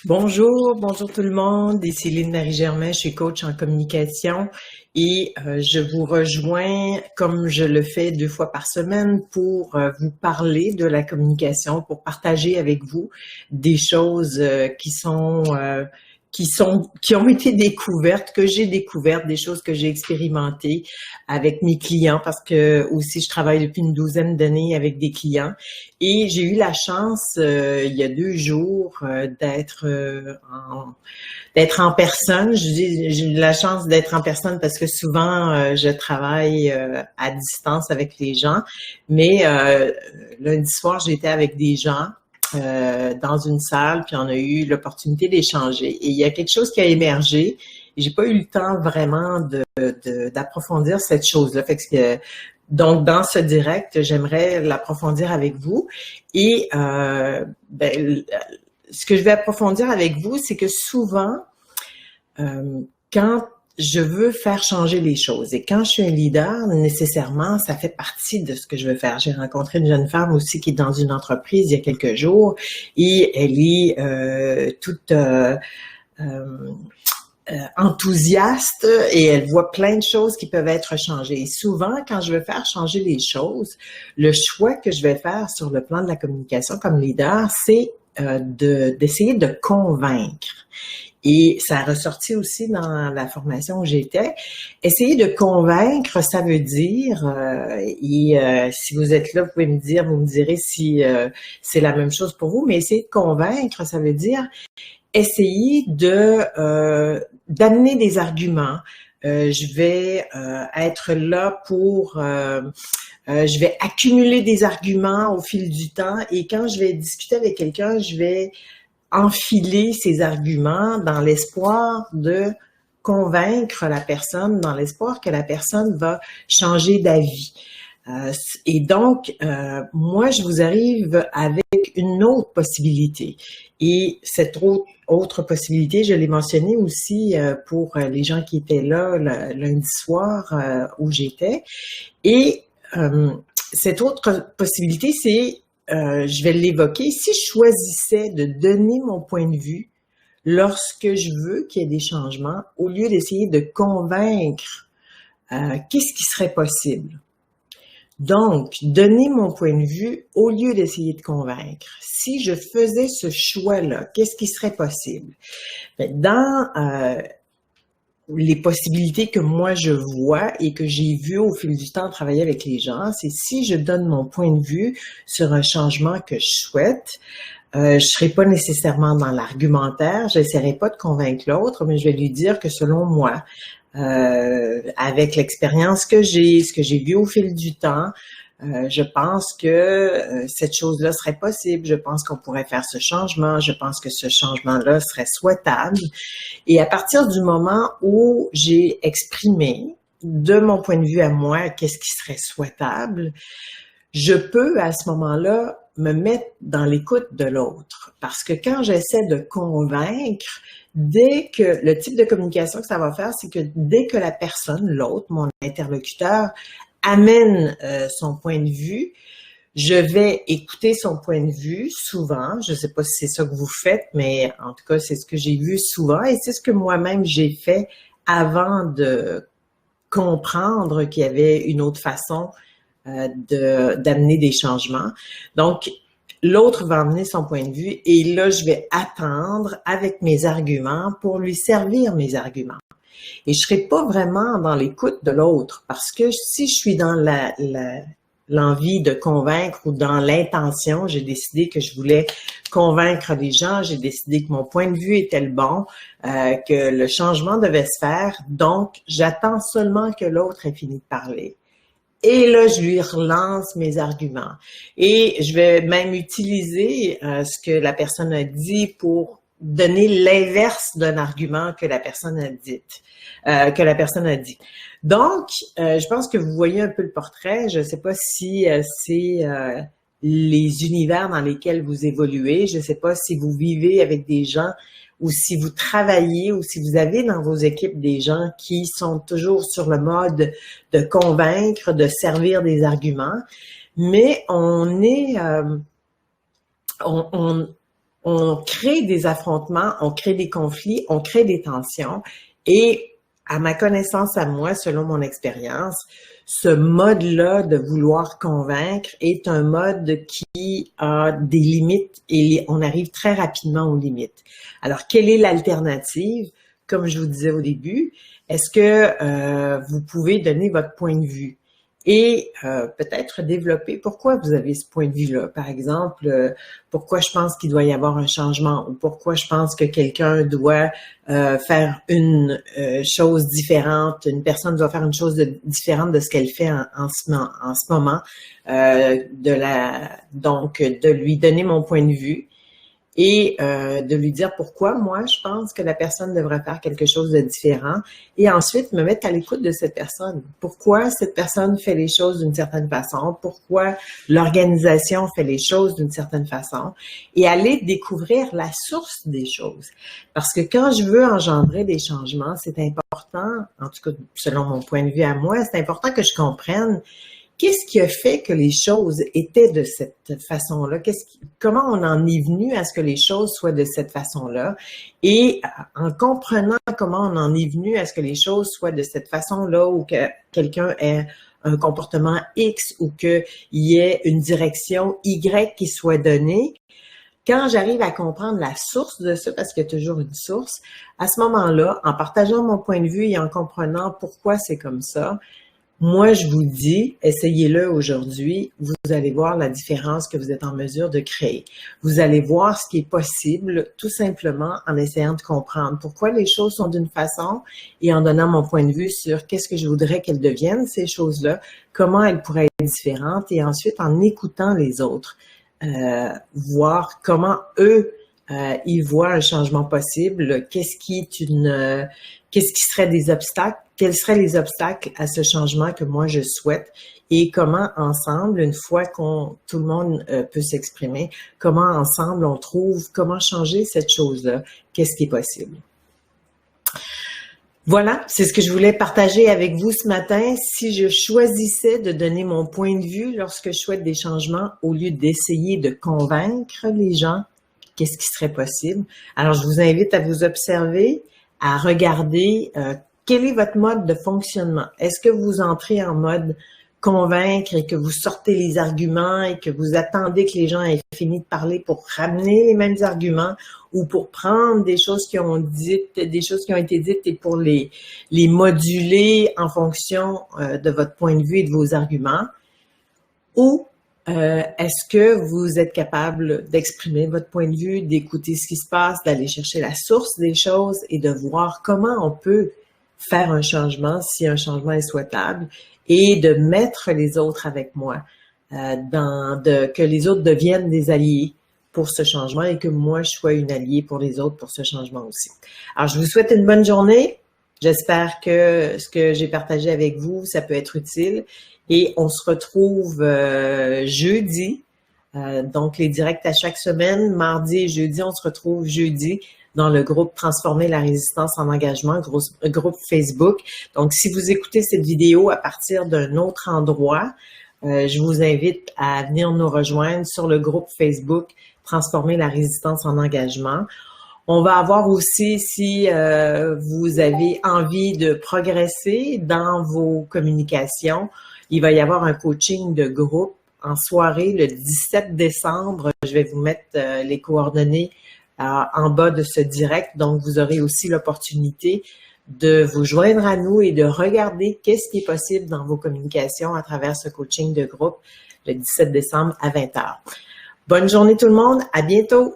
Bonjour tout le monde. Ici Céline Marie-Germain, je suis coach en communication et je vous rejoins comme je le fais 2 fois par semaine pour vous parler de la communication, pour partager avec vous des choses qui ont été découvertes, que j'ai découvertes, des choses que j'ai expérimentées avec mes clients parce que aussi je travaille depuis une douzaine d'années avec des clients et j'ai eu la chance il y a 2 jours d'être en personne. J'ai eu la chance d'être en personne parce que souvent je travaille à distance avec les gens, mais lundi soir j'étais avec des gens dans une salle, puis on a eu l'opportunité d'échanger. Et il y a quelque chose qui a émergé. Et j'ai pas eu le temps vraiment d'approfondir cette chose-là. Donc, dans ce direct, j'aimerais l'approfondir avec vous. Et ce que je vais approfondir avec vous, c'est que souvent, quand je veux faire changer les choses. Et quand je suis un leader, nécessairement, ça fait partie de ce que je veux faire. J'ai rencontré une jeune femme aussi qui est dans une entreprise il y a quelques jours et elle est toute enthousiaste et elle voit plein de choses qui peuvent être changées. Et souvent, quand je veux faire changer les choses, le choix que je vais faire sur le plan de la communication comme leader, c'est d'essayer de convaincre. Et ça a ressorti aussi dans la formation où j'étais. Essayer de convaincre, ça veut dire, si vous êtes là, vous me direz si c'est la même chose pour vous, mais essayer de convaincre, ça veut dire essayer d'amener des arguments. Je vais être là pour... je vais accumuler des arguments au fil du temps et quand je vais discuter avec quelqu'un, je vais enfiler ces arguments dans l'espoir de convaincre la personne, dans l'espoir que la personne va changer d'avis. Et donc, moi, je vous arrive avec une autre possibilité. Et cette autre possibilité, je l'ai mentionnée aussi pour les gens qui étaient là lundi soir où j'étais. Et cette autre possibilité, c'est je vais l'évoquer. Si je choisissais de donner mon point de vue lorsque je veux qu'il y ait des changements, au lieu d'essayer de convaincre, qu'est-ce qui serait possible? Donc, donner mon point de vue au lieu d'essayer de convaincre. Si je faisais ce choix-là, qu'est-ce qui serait possible? Dans les possibilités que moi je vois et que j'ai vues au fil du temps travailler avec les gens, c'est si je donne mon point de vue sur un changement que je souhaite, je serai pas nécessairement dans l'argumentaire, j'essaierai pas de convaincre l'autre, mais je vais lui dire que selon moi, avec l'expérience que j'ai, ce que j'ai vu au fil du temps, je pense que cette chose-là serait possible. Je pense qu'on pourrait faire ce changement. Je pense que ce changement-là serait souhaitable. Et à partir du moment où j'ai exprimé de mon point de vue à moi qu'est-ce qui serait souhaitable, je peux à ce moment-là me mettre dans l'écoute de l'autre. Parce que quand j'essaie de convaincre, dès que le type de communication que ça va faire, c'est que dès que la personne, l'autre, mon interlocuteur, amène son point de vue, je vais écouter son point de vue souvent. Je ne sais pas si c'est ça que vous faites, mais en tout cas, c'est ce que j'ai vu souvent et c'est ce que moi-même j'ai fait avant de comprendre qu'il y avait une autre façon d'amener des changements. Donc, l'autre va amener son point de vue et là, je vais attendre avec mes arguments pour lui servir mes arguments. Et je serai pas vraiment dans l'écoute de l'autre parce que si je suis dans l'envie de convaincre ou dans l'intention, j'ai décidé que je voulais convaincre les gens, j'ai décidé que mon point de vue était le bon, que le changement devait se faire, donc j'attends seulement que l'autre ait fini de parler. Et là, je lui relance mes arguments. Et je vais même utiliser ce que la personne a dit pour donner l'inverse d'un argument que la personne a dit. Donc, je pense que vous voyez un peu le portrait. Je ne sais pas si c'est les univers dans lesquels vous évoluez. Je ne sais pas si vous vivez avec des gens ou si vous travaillez ou si vous avez dans vos équipes des gens qui sont toujours sur le mode de convaincre, de servir des arguments. Mais on est... on crée des affrontements, on crée des conflits, on crée des tensions. Et à ma connaissance, à moi, selon mon expérience, ce mode-là de vouloir convaincre est un mode qui a des limites et on arrive très rapidement aux limites. Alors, quelle est l'alternative? Comme je vous disais au début, est-ce que vous pouvez donner votre point de vue et peut-être développer pourquoi vous avez ce point de vue-là? Par exemple, pourquoi je pense qu'il doit y avoir un changement ou pourquoi je pense que quelqu'un doit faire une chose différente, une personne doit faire une chose différente de ce qu'elle fait en ce moment, donc de lui donner mon point de vue et de lui dire pourquoi moi je pense que la personne devrait faire quelque chose de différent et ensuite me mettre à l'écoute de cette personne. Pourquoi cette personne fait les choses d'une certaine façon, pourquoi l'organisation fait les choses d'une certaine façon et aller découvrir la source des choses. Parce que quand je veux engendrer des changements, c'est important, en tout cas selon mon point de vue à moi, c'est important que je comprenne qu'est-ce qui a fait que les choses étaient de cette façon-là? Comment on en est venu à ce que les choses soient de cette façon-là? Et en comprenant comment on en est venu à ce que les choses soient de cette façon-là ou que quelqu'un ait un comportement X ou qu'il y ait une direction Y qui soit donnée, quand j'arrive à comprendre la source de ça, parce qu'il y a toujours une source, à ce moment-là, en partageant mon point de vue et en comprenant pourquoi c'est comme ça, moi, je vous dis, essayez-le aujourd'hui, vous allez voir la différence que vous êtes en mesure de créer. Vous allez voir ce qui est possible tout simplement en essayant de comprendre pourquoi les choses sont d'une façon et en donnant mon point de vue sur qu'est-ce que je voudrais qu'elles deviennent, ces choses-là, comment elles pourraient être différentes et ensuite en écoutant les autres, voir comment eux, ils voient un changement possible, qu'est-ce qui serait des obstacles, quels seraient les obstacles à ce changement que moi je souhaite et comment ensemble, une fois tout le monde peut s'exprimer, comment ensemble on trouve comment changer cette chose-là, qu'est-ce qui est possible. Voilà, c'est ce que je voulais partager avec vous ce matin. Si je choisissais de donner mon point de vue lorsque je souhaite des changements au lieu d'essayer de convaincre les gens, qu'est-ce qui serait possible? Alors, je vous invite à vous observer, à regarder quel est votre mode de fonctionnement. Est-ce que vous entrez en mode convaincre et que vous sortez les arguments et que vous attendez que les gens aient fini de parler pour ramener les mêmes arguments ou pour prendre des choses qui ont été dites et pour les moduler en fonction de votre point de vue et de vos arguments? Ou est-ce que vous êtes capable d'exprimer votre point de vue, d'écouter ce qui se passe, d'aller chercher la source des choses et de voir comment on peut faire un changement si un changement est souhaitable et de mettre les autres avec moi, que les autres deviennent des alliés pour ce changement et que moi, je sois une alliée pour les autres pour ce changement aussi. Alors, je vous souhaite une bonne journée. J'espère que ce que j'ai partagé avec vous, ça peut être utile. Et on se retrouve jeudi. Donc, les directs à chaque semaine, mardi et jeudi, on se retrouve jeudi dans le groupe Transformer la résistance en engagement, groupe Facebook. Donc, si vous écoutez cette vidéo à partir d'un autre endroit, je vous invite à venir nous rejoindre sur le groupe Facebook Transformer la résistance en engagement. On va avoir aussi, si vous avez envie de progresser dans vos communications, il va y avoir un coaching de groupe en soirée le 17 décembre. Je vais vous mettre les coordonnées en bas de ce direct. Donc, vous aurez aussi l'opportunité de vous joindre à nous et de regarder qu'est-ce qui est possible dans vos communications à travers ce coaching de groupe le 17 décembre à 20h. Bonne journée tout le monde. À bientôt.